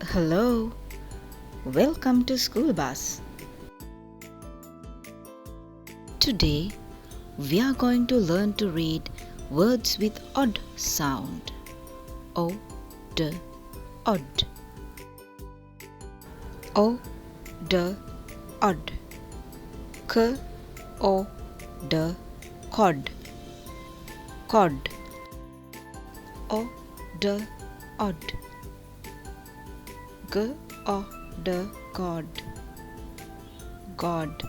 Hello, welcome to School Bus. Today we are going to learn to read words with odd sound. O, D, odd. O, D, odd. K, O, D, cod. Cod. O, D, odd. G, O, D, god. God.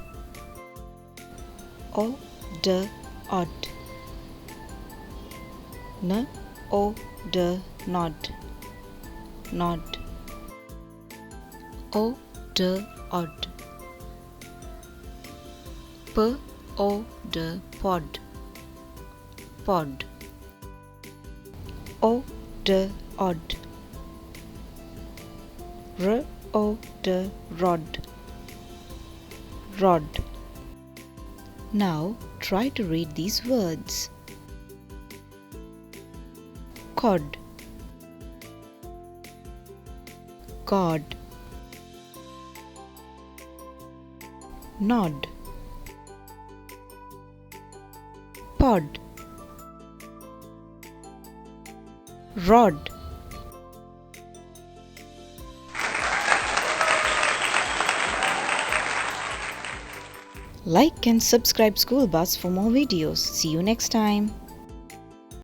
O, D, odd. N, O, D, nod. Nod. O, D, odd. P, O, D, pod. Pod. O, D, odd. R, O, D, rod. Rod. Now try to read these words. Cod. God. Nod. Pod. Rod. Like and subscribe School Bus for more videos. See you next time.